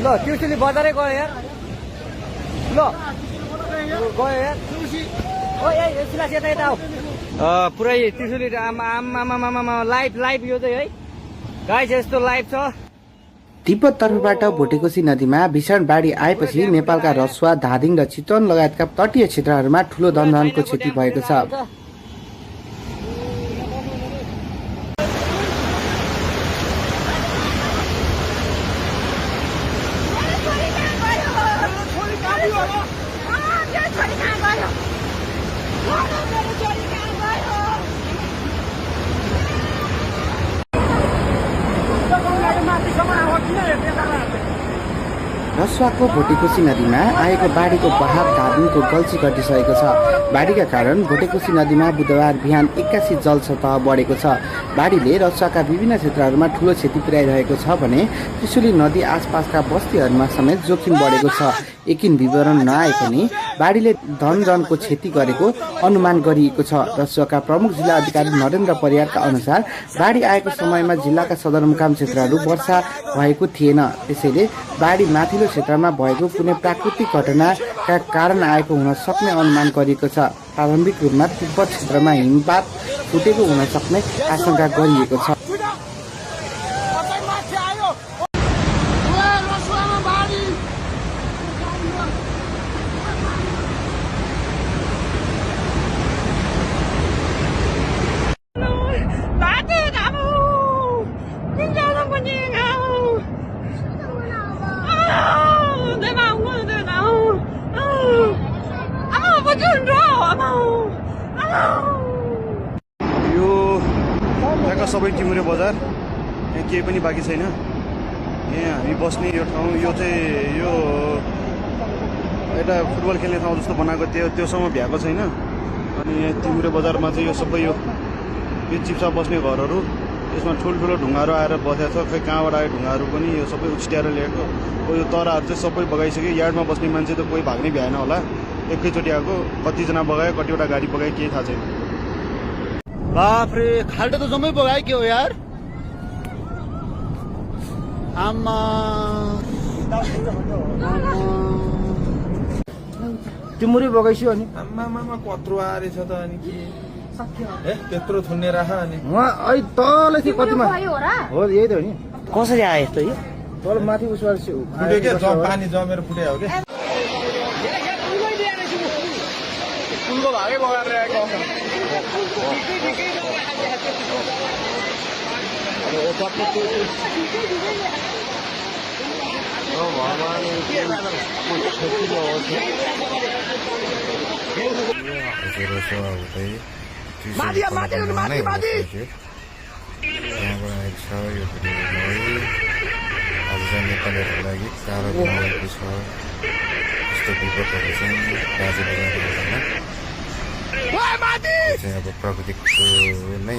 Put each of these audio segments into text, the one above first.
ल त्रिशुली बजारै गयो यार ल गयो यार ओ ए सिलास यता यता आऊ पुरै त्रिशुली आमा लाइभ यो चाहिँ है गाइस यस्तो लाइभ छ। तिब्बत तर्फबाट भोटेकोशी नदीमा भीषण बाढी आएपछि नेपालका रसुवा, धादिङ र चितवन लगायतका तटीय क्षेत्रहरूमा ठूलो धनधनको क्षति भएको छ। रसुवाको भोटेकोशी नदीमा आएको बाढीको बहाव धादिङको गल्छी घटिसकेको छ। बाढीका कारण भोटेकोशी नदीमा बुधबार बिहान 81 जल सतह बढेको छ। बाढीले रसुवाका विभिन्न क्षेत्रहरूमा ठूलो क्षति पुर्याइरहेको छ भने त्रिशुली नदी आसपासका बस्तीहरूमा समेत जोखिम बढेको छ। एकिन विवरण नआए पनि बाढीले धनजनको क्षति गरेको अनुमान गरिएको छ। रसुवाका प्रमुख जिल्ला अधिकारी नरेन्द्र परियारका अनुसार बाढी आएको समयमा जिल्लाका सदरमुकाम क्षेत्रहरू वर्षा भएको थिएन, त्यसैले बाढी माथिल्लो क्षेत्रमा भएको कुनै प्राकृतिक घटनाका कारण आएको हुन सक्ने अनुमान गरिएको छ। प्रारम्भिक रूपमा तिब्बत क्षेत्रमा हिमपात फुटेको हुन सक्ने आशंका गरिएको छ। यो यहाँका सबै टिमुरे बजार यहाँ केही पनि बाँकी छैन। यहाँ हामी बस्ने यो ठाउँ यो चाहिँ यो एउटा फुटबल खेल्ने ठाउँ जस्तो बनाएको थियो, त्योसम्म भ्याएको छैन। अनि यहाँ टिमुरे बजारमा चाहिँ यो सबै यो चिप्सा बस्ने घरहरू, यसमा ठुल्ठुलो ढुङ्गाहरू आएर बसेको छ। खै कहाँबाट आयो ढुङ्गाहरू पनि, यो सबै उछिट्याएर ल्याएको। यो तराहरू चाहिँ सबै बगाइसक्यो। यार्डमा बस्ने मान्छे त कोही भाग्नै भ्याएन होला, एकैचोटि आएको। कतिजना बगायो, कतिवटा गाडी बगायो, केही थाहा छैन। बाफ्रे, खाल्टो त जम्मै बगायो के हो यार। आमा तिमुरै बगाइसयो अनि आमामा कत्रो आएछ त अनि के त्यत्रो थुन्ने राख अनि अहिले तल थियो कतिमा हो यही त हो नि। कसरी आयो यस्तो यो तल माथि उसबाट फुट्यो के पानी जमेर फुटे हो के फुलको भागै बगाएर आएको। नेपालीहरूको लागि टाढो बनाएको छ। यस्तो विपदहरू चाहिँ दार्जिलिङमा चाहिँ अब प्रकृतिको नै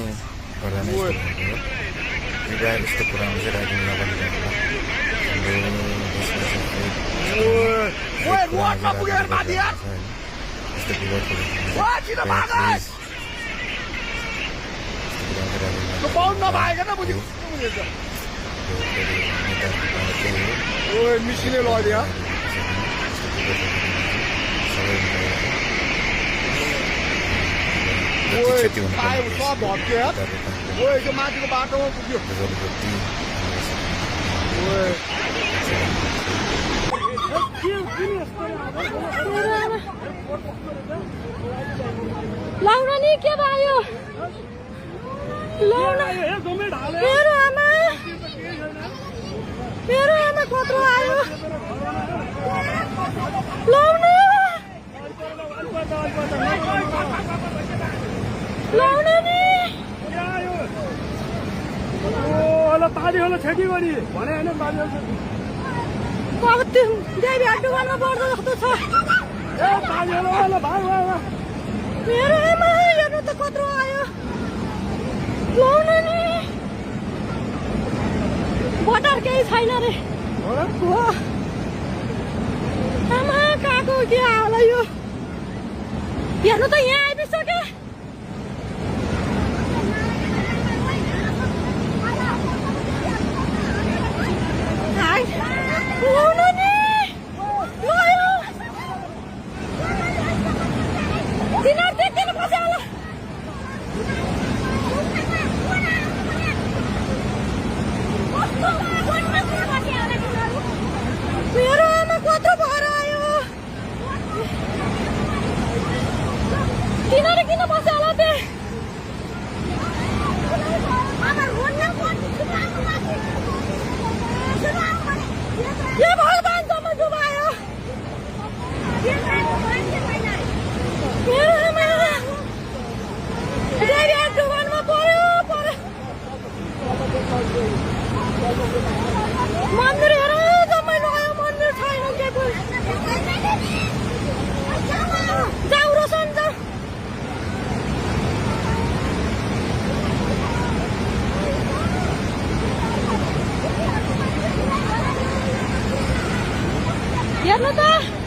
गर्दा नै यस्तो भएको हो। विवाह यस्तो कुरामा चाहिँ राजिङ नगरिरहेको मिसिने लगिदियो माथिको बाटोमा पुग्यो। लाउन नि के भयो मेरो आमा कत्रो आयो लाउन नि पानी होला खेती गरी भने होइन देवी हड्डुवानमा पर्दो जस्तो छ। पानी होला भाग मेरो आमा हेर्नु त कत्रो आयो लाउन नि बटर केही छैन रे आमा काको के होला यो हेर्नु त यहाँ आइपुग्यो लाउन हेर्नु त